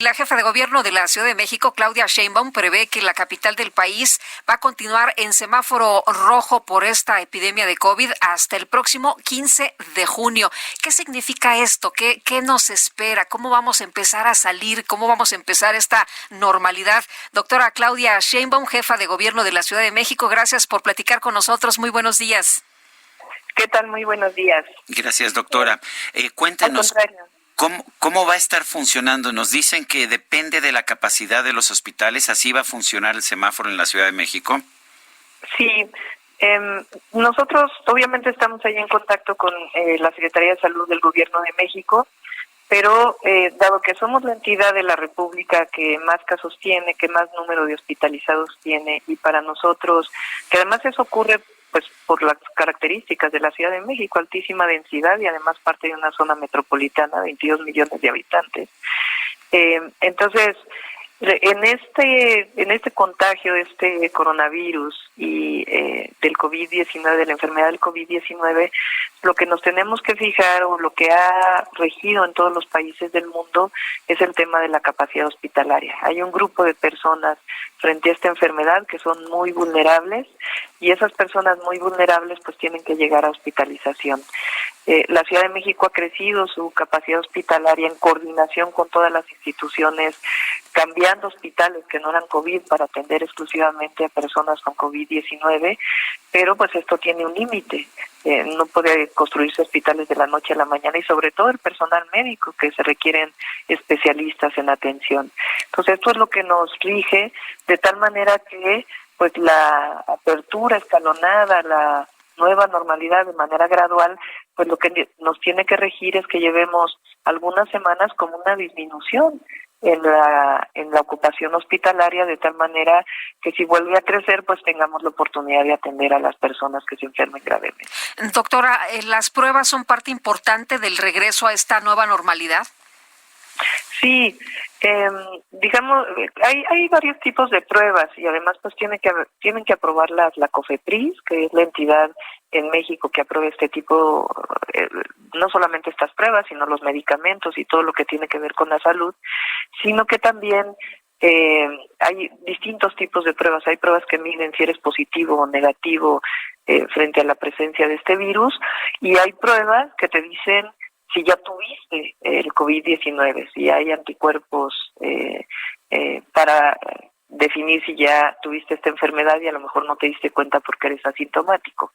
La jefa de gobierno de la Ciudad de México, Claudia Sheinbaum, prevé que la capital del país va a continuar en semáforo rojo por esta epidemia de COVID hasta el próximo 15 de junio. ¿Qué significa esto? ¿Qué nos espera? ¿Cómo vamos a empezar a salir? ¿Cómo vamos a empezar esta normalidad? Doctora Claudia Sheinbaum, jefa de gobierno de la Ciudad de México, gracias por platicar con nosotros. Muy buenos días. ¿Qué tal? Muy buenos días. Gracias, doctora. Al Cuéntenos, contrario. ¿cómo va a estar funcionando? Nos dicen que depende de la capacidad de los hospitales, ¿así va a funcionar el semáforo en la Ciudad de México? Sí, nosotros obviamente estamos ahí en contacto con la Secretaría de Salud del Gobierno de México, pero dado que somos la entidad de la República que más casos tiene, que más número de hospitalizados tiene, y para nosotros, que además eso ocurre pues por las características de la Ciudad de México, altísima densidad y además parte de una zona metropolitana, 22 millones de habitantes. Entonces, en este contagio de este coronavirus y del COVID-19, de la enfermedad del COVID-19, lo que nos tenemos que fijar o lo que ha regido en todos los países del mundo es el tema de la capacidad hospitalaria. Hay un grupo de personas frente a esta enfermedad que son muy vulnerables y esas personas muy vulnerables pues tienen que llegar a hospitalización. La Ciudad de México ha crecido su capacidad hospitalaria en coordinación con todas las instituciones, cambiando hospitales que no eran COVID para atender exclusivamente a personas con COVID-19, pero pues esto tiene un límite. No puede construirse hospitales de la noche a la mañana y sobre todo el personal médico, que se requieren especialistas en atención. Entonces esto es lo que nos rige, de tal manera que pues la apertura escalonada, la nueva normalidad de manera gradual, pues lo que nos tiene que regir es que llevemos algunas semanas como una disminución en la ocupación hospitalaria, de tal manera que si vuelve a crecer, pues tengamos la oportunidad de atender a las personas que se enfermen gravemente. Doctora, ¿las pruebas son parte importante del regreso a esta nueva normalidad? Sí, digamos, hay varios tipos de pruebas y además pues tienen que aprobarlas la COFEPRIS, que es la entidad en México que aprueba este tipo, no solamente estas pruebas, sino los medicamentos y todo lo que tiene que ver con la salud, sino que también hay distintos tipos de pruebas. Hay pruebas que miden si eres positivo o negativo frente a la presencia de este virus, y hay pruebas que te dicen si ya tuviste el COVID-19, si hay anticuerpos para definir si ya tuviste esta enfermedad y a lo mejor no te diste cuenta porque eres asintomático.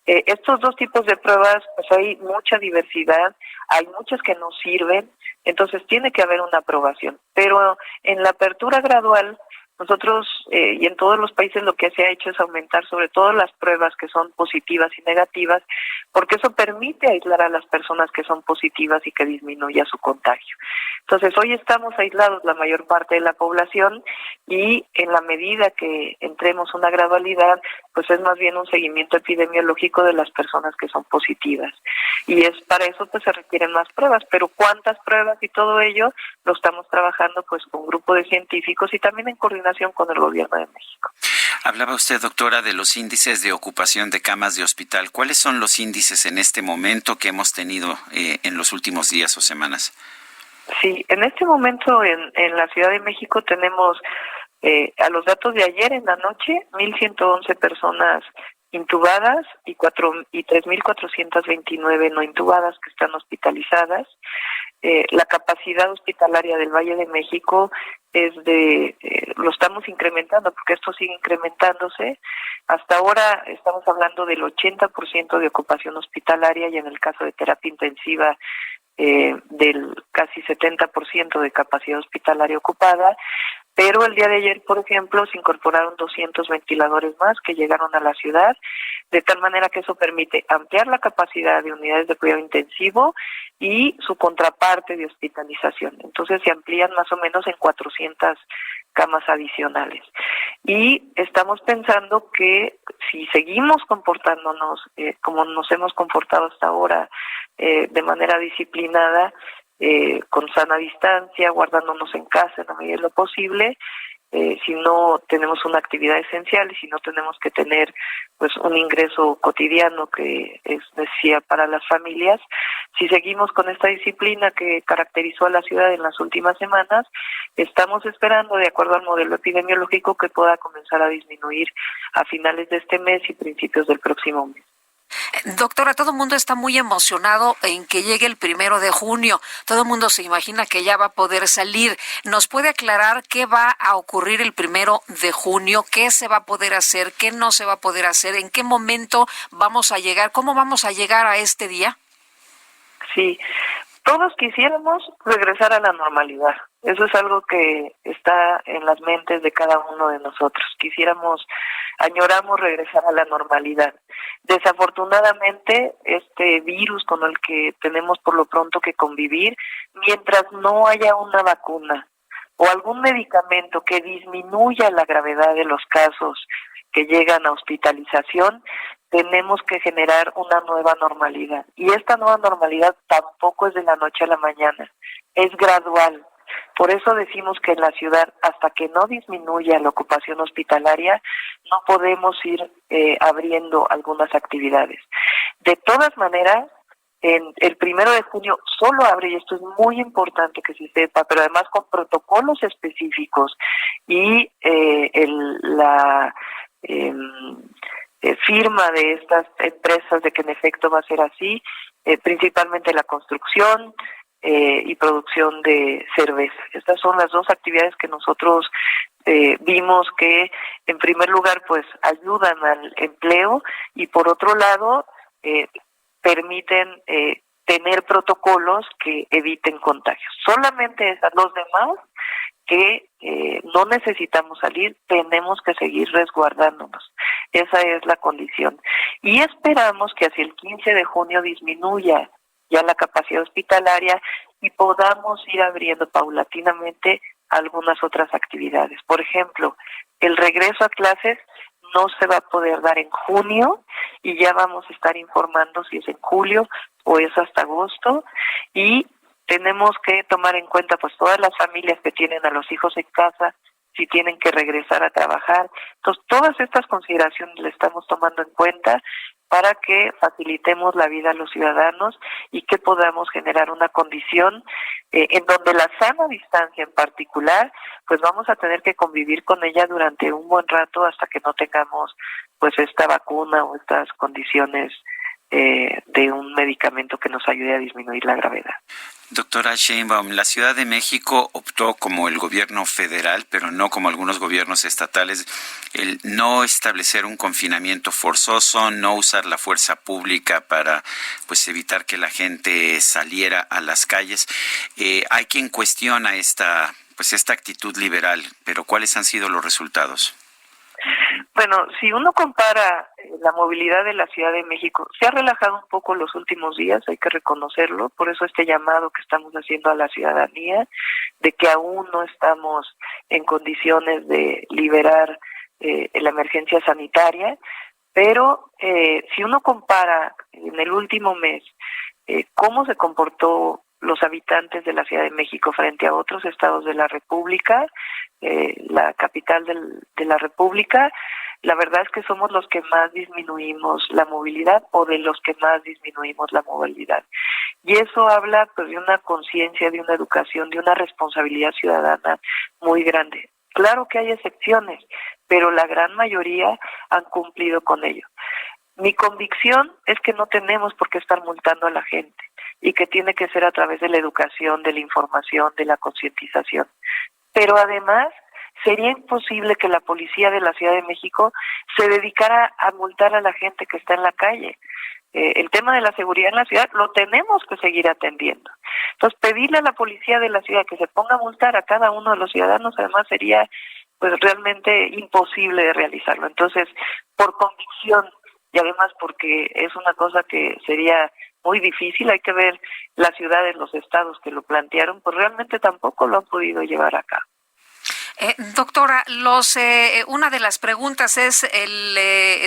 Estos dos tipos de pruebas, pues hay mucha diversidad, hay muchas que no sirven, entonces tiene que haber una aprobación. Pero en la apertura gradual, nosotros y en todos los países lo que se ha hecho es aumentar sobre todo las pruebas que son positivas y negativas, porque eso permite aislar a las personas que son positivas y que disminuya su contagio. Entonces hoy estamos aislados la mayor parte de la población y en la medida que entremos una gradualidad, pues es más bien un seguimiento epidemiológico de las personas que son positivas. Y es para eso pues se requieren más pruebas, pero cuántas pruebas y todo ello lo estamos trabajando pues con un grupo de científicos y también en coordinación con el Gobierno de México. Hablaba usted, doctora, de los índices de ocupación de camas de hospital. ¿Cuáles son los índices en este momento que hemos tenido en los últimos días o semanas? Sí, en este momento en la Ciudad de México tenemos, a los datos de ayer en la noche, 1,111 personas intubadas y 3,429 no intubadas que están hospitalizadas. La capacidad hospitalaria del Valle de México es lo estamos incrementando porque esto sigue incrementándose. Hasta ahora estamos hablando del 80% de ocupación hospitalaria y en el caso de terapia intensiva del casi 70% de capacidad hospitalaria ocupada, pero el día de ayer, por ejemplo, se incorporaron 200 ventiladores más que llegaron a la ciudad, de tal manera que eso permite ampliar la capacidad de unidades de cuidado intensivo y su contraparte de hospitalización. Entonces se amplían más o menos en 400 camas adicionales. Y estamos pensando que si seguimos comportándonos como nos hemos comportado hasta ahora, de manera disciplinada, con sana distancia, guardándonos en casa en la medida de lo posible, si no tenemos una actividad esencial y si no tenemos que tener pues un ingreso cotidiano que es necesario para las familias. Si seguimos con esta disciplina que caracterizó a la ciudad en las últimas semanas, estamos esperando, de acuerdo al modelo epidemiológico, que pueda comenzar a disminuir a finales de este mes y principios del próximo mes. Doctora, todo el mundo está muy emocionado en que llegue el 1 de junio. Todo el mundo se imagina que ya va a poder salir. ¿Nos puede aclarar qué va a ocurrir el 1 de junio? ¿Qué se va a poder hacer? ¿Qué no se va a poder hacer? ¿En qué momento vamos a llegar? ¿Cómo vamos a llegar a este día? Sí, todos quisiéramos regresar a la normalidad. Eso es algo que está en las mentes de cada uno de nosotros. Añoramos regresar a la normalidad. Desafortunadamente, este virus con el que tenemos por lo pronto que convivir, mientras no haya una vacuna o algún medicamento que disminuya la gravedad de los casos que llegan a hospitalización, tenemos que generar una nueva normalidad. Y esta nueva normalidad tampoco es de la noche a la mañana, es gradual. Por eso decimos que en la ciudad, hasta que no disminuya la ocupación hospitalaria, no podemos ir abriendo algunas actividades. De todas maneras, el 1 de junio solo abre, y esto es muy importante que se sepa, pero además con protocolos específicos y la firma de estas empresas de que en efecto va a ser así, principalmente la construcción y producción de cerveza. Estas son las dos actividades que nosotros vimos que en primer lugar pues ayudan al empleo y por otro lado permiten tener protocolos que eviten contagios. Solamente esas, los demás que no necesitamos salir, tenemos que seguir resguardándonos. Esa es la condición. Y esperamos que hacia el 15 de junio disminuya ya la capacidad hospitalaria y podamos ir abriendo paulatinamente algunas otras actividades. Por ejemplo, el regreso a clases no se va a poder dar en junio y ya vamos a estar informando si es en julio o es hasta agosto, y tenemos que tomar en cuenta pues todas las familias que tienen a los hijos en casa, si tienen que regresar a trabajar. Entonces, todas estas consideraciones las estamos tomando en cuenta para que facilitemos la vida a los ciudadanos y que podamos generar una condición en donde la sana distancia en particular, pues vamos a tener que convivir con ella durante un buen rato hasta que no tengamos pues esta vacuna o estas condiciones de un medicamento que nos ayude a disminuir la gravedad. Doctora Sheinbaum, la Ciudad de México optó como el gobierno federal, pero no como algunos gobiernos estatales, el no establecer un confinamiento forzoso, no usar la fuerza pública para pues evitar que la gente saliera a las calles. Hay quien cuestiona esta actitud liberal, pero ¿cuáles han sido los resultados? Bueno, si uno compara la movilidad de la Ciudad de México, se ha relajado un poco los últimos días, hay que reconocerlo, por eso este llamado que estamos haciendo a la ciudadanía, de que aún no estamos en condiciones de liberar la emergencia sanitaria, pero si uno compara en el último mes cómo se comportó los habitantes de la Ciudad de México frente a otros estados de la República, la capital de la República, la verdad es que somos los que más disminuimos la movilidad o de los que más disminuimos la movilidad. Y eso habla pues de una conciencia, de una educación, de una responsabilidad ciudadana muy grande. Claro que hay excepciones, pero la gran mayoría han cumplido con ello. Mi convicción es que no tenemos por qué estar multando a la gente y que tiene que ser a través de la educación, de la información, de la concientización. Pero además, sería imposible que la policía de la Ciudad de México se dedicara a multar a la gente que está en la calle. El tema de la seguridad en la ciudad lo tenemos que seguir atendiendo. Entonces, pedirle a la policía de la ciudad que se ponga a multar a cada uno de los ciudadanos, además sería pues realmente imposible de realizarlo. Entonces, por convicción y además porque es una cosa que sería muy difícil, hay que ver las ciudades, los estados que lo plantearon, pues realmente tampoco lo han podido llevar a cabo. Doctora, una de las preguntas es,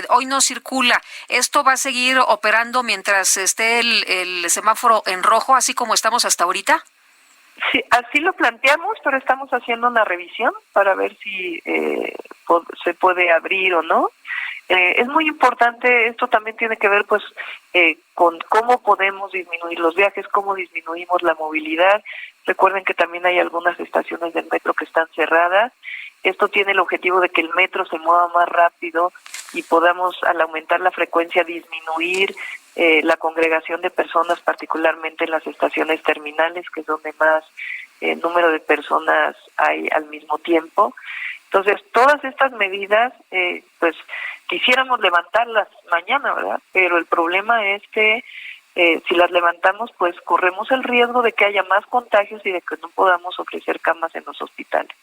hoy no circula, ¿esto va a seguir operando mientras esté el semáforo en rojo, así como estamos hasta ahorita? Sí, así lo planteamos, pero estamos haciendo una revisión para ver si se puede abrir o no. Es muy importante, esto también tiene que ver pues con cómo podemos disminuir los viajes, cómo disminuimos la movilidad. Recuerden que también hay algunas estaciones del metro que están cerradas. Esto tiene el objetivo de que el metro se mueva más rápido y podamos, al aumentar la frecuencia, disminuir la congregación de personas, particularmente en las estaciones terminales, que es donde más número de personas hay al mismo tiempo. Entonces, todas estas medidas, pues quisiéramos levantarlas mañana, ¿verdad? Pero el problema es que si las levantamos, pues corremos el riesgo de que haya más contagios y de que no podamos ofrecer camas en los hospitales.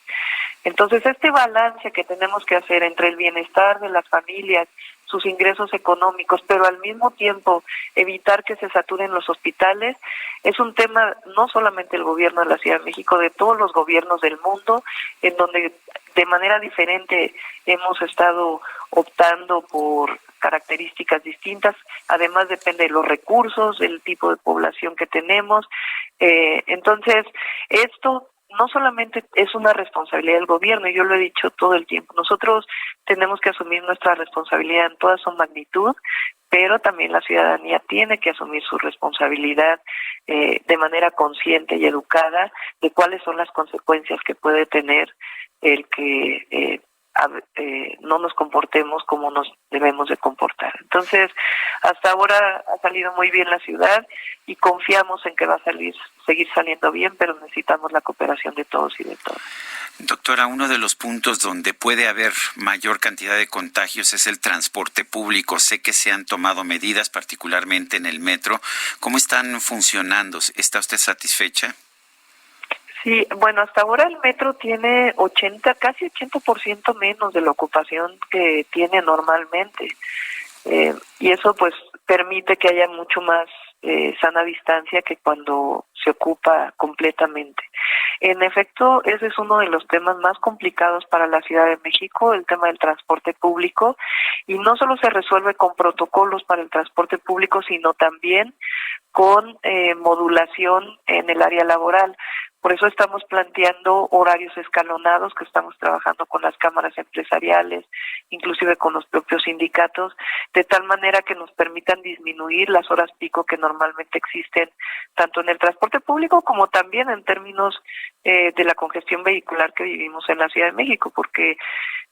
Entonces, este balance que tenemos que hacer entre el bienestar de las familias, sus ingresos económicos, pero al mismo tiempo evitar que se saturen los hospitales, es un tema no solamente del gobierno de la Ciudad de México, de todos los gobiernos del mundo, en donde de manera diferente hemos estado optando por características distintas. Además, depende de los recursos, del tipo de población que tenemos. Entonces, esto no solamente es una responsabilidad del gobierno, yo lo he dicho todo el tiempo, nosotros tenemos que asumir nuestra responsabilidad en toda su magnitud, pero también la ciudadanía tiene que asumir su responsabilidad de manera consciente y educada de cuáles son las consecuencias que puede tener el que no nos comportemos como nos debemos de comportar. Entonces, hasta ahora ha salido muy bien la ciudad y confiamos en que va a seguir saliendo bien, pero necesitamos la cooperación de todos y de todas. Doctora, uno de los puntos donde puede haber mayor cantidad de contagios es el transporte público. Sé que se han tomado medidas, particularmente en el metro. ¿Cómo están funcionando? ¿Está usted satisfecha? Sí, bueno, hasta ahora el metro tiene casi 80% menos de la ocupación que tiene normalmente. Y eso pues permite que haya mucho más sana distancia que cuando se ocupa completamente. En efecto, ese es uno de los temas más complicados para la Ciudad de México, el tema del transporte público, y no solo se resuelve con protocolos para el transporte público, sino también con modulación en el área laboral. Por eso estamos planteando horarios escalonados, que estamos trabajando con las cámaras empresariales, inclusive con los propios sindicatos, de tal manera que nos permitan disminuir las horas pico que normalmente existen, tanto en el transporte público como también en términos de la congestión vehicular que vivimos en la Ciudad de México, porque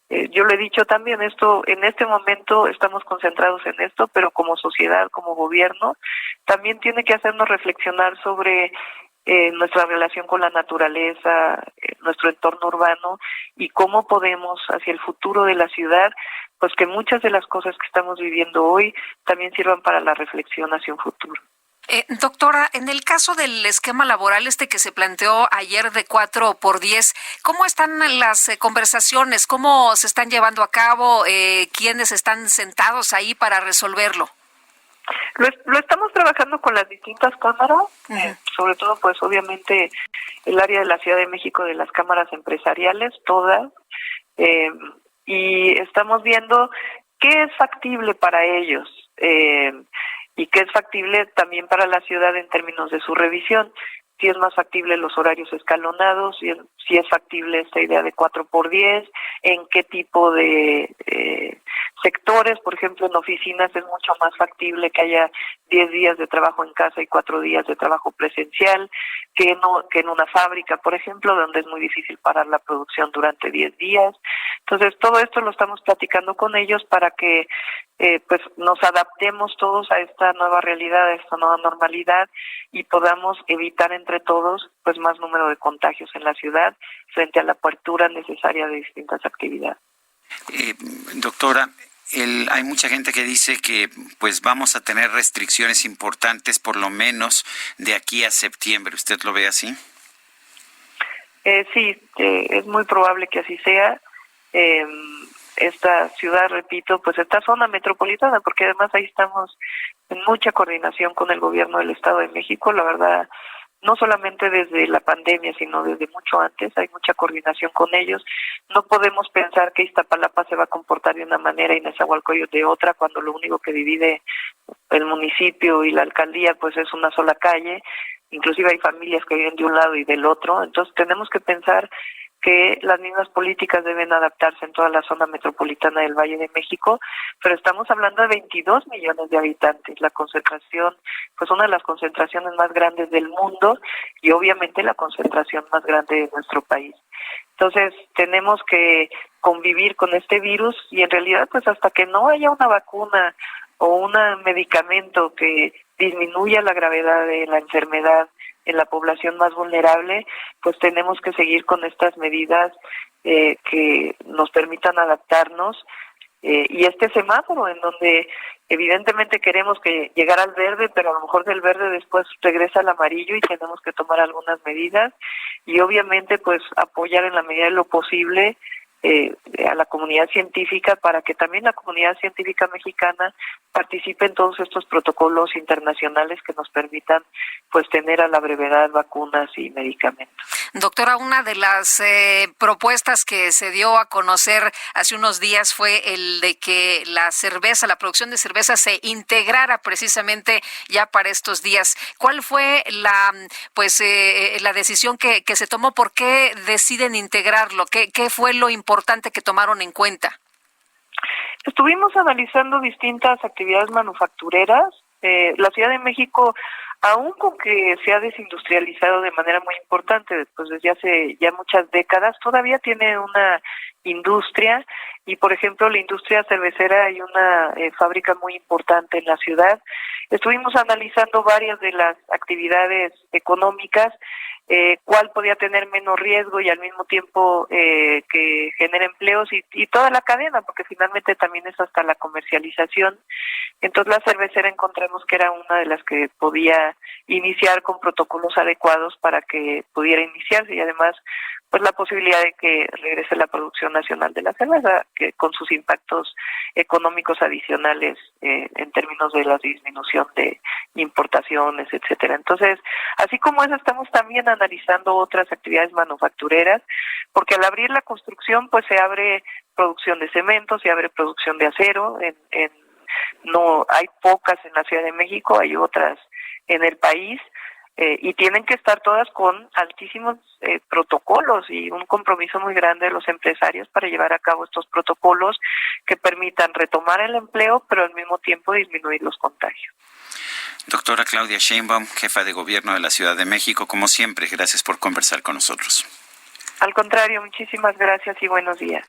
yo lo he dicho también, en este momento estamos concentrados en esto, pero como sociedad, como gobierno, también tiene que hacernos reflexionar sobre nuestra relación con la naturaleza, nuestro entorno urbano y cómo podemos hacia el futuro de la ciudad, pues que muchas de las cosas que estamos viviendo hoy también sirvan para la reflexión hacia un futuro. Doctora, en el caso del esquema laboral que se planteó ayer de 4x10, ¿cómo están las conversaciones? ¿Cómo se están llevando a cabo? ¿Quiénes están sentados ahí para resolverlo? Lo estamos trabajando con las distintas cámaras, sobre todo pues obviamente el área de la Ciudad de México de las cámaras empresariales, todas, y estamos viendo qué es factible para ellos y qué es factible también para la ciudad en términos de su revisión. Si es más factible los horarios escalonados, si es factible esta idea de 4x10, en qué tipo de sectores, por ejemplo, en oficinas es mucho más factible que haya 10 días de trabajo en casa y 4 días de trabajo presencial, que en una fábrica, por ejemplo, donde es muy difícil parar la producción durante 10 días. Entonces, todo esto lo estamos platicando con ellos para que pues nos adaptemos todos a esta nueva realidad, a esta nueva normalidad y podamos evitar entre todos pues más número de contagios en la ciudad frente a la apertura necesaria de distintas actividades. Doctora, hay mucha gente que dice que pues vamos a tener restricciones importantes por lo menos de aquí a septiembre. ¿Usted lo ve así? Sí, es muy probable que así sea. Esta ciudad, repito, pues esta zona metropolitana, porque además ahí estamos en mucha coordinación con el gobierno del Estado de México, la verdad, no solamente desde la pandemia, sino desde mucho antes, hay mucha coordinación con ellos. No podemos pensar que Iztapalapa se va a comportar de una manera y Nezahualcóyotl de otra, cuando lo único que divide el municipio y la alcaldía pues es una sola calle. inclusive hay familias que viven de un lado y del otro, entonces tenemos que pensar que las mismas políticas deben adaptarse en toda la zona metropolitana del Valle de México, pero estamos hablando de 22 millones de habitantes, la concentración, pues una de las concentraciones más grandes del mundo y obviamente la concentración más grande de nuestro país. Entonces tenemos que convivir con este virus y en realidad pues hasta que no haya una vacuna o un medicamento que disminuya la gravedad de la enfermedad en la población más vulnerable, pues tenemos que seguir con estas medidas que nos permitan adaptarnos y este semáforo en donde evidentemente queremos que llegar al verde, pero a lo mejor del verde después regresa al amarillo y tenemos que tomar algunas medidas y obviamente pues apoyar en la medida de lo posible a la comunidad científica para que también la comunidad científica mexicana participe en todos estos protocolos internacionales que nos permitan pues tener a la brevedad vacunas y medicamentos. Doctora, una de las propuestas que se dio a conocer hace unos días fue el de que la producción de cerveza se integrara precisamente ya para estos días. ¿Cuál fue la decisión que se tomó? ¿Por qué deciden integrarlo? ¿Qué fue lo importante que tomaron en cuenta? Estuvimos analizando distintas actividades manufactureras. La Ciudad de México, aún con que se ha desindustrializado de manera muy importante, después desde hace ya muchas décadas, todavía tiene una industria y, por ejemplo, la industria cervecera, hay una fábrica muy importante en la ciudad. Estuvimos analizando varias de las actividades económicas, cuál podía tener menos riesgo y al mismo tiempo que genere empleos y toda la cadena, porque finalmente también es hasta la comercialización. Entonces la cervecera encontramos que era una de las que podía iniciar con protocolos adecuados para que pudiera iniciarse y además pues la posibilidad de que regrese la producción nacional de la cerveza, que con sus impactos económicos adicionales en términos de la disminución de importaciones, etcétera. Entonces, así como eso, estamos también analizando otras actividades manufactureras, porque al abrir la construcción, pues se abre producción de cemento, se abre producción de acero, no hay pocas en la Ciudad de México, hay otras en el país, y tienen que estar todas con altísimos protocolos y un compromiso muy grande de los empresarios para llevar a cabo estos protocolos que permitan retomar el empleo, pero al mismo tiempo disminuir los contagios. Doctora Claudia Sheinbaum, jefa de gobierno de la Ciudad de México, como siempre, gracias por conversar con nosotros. Al contrario, muchísimas gracias y buenos días.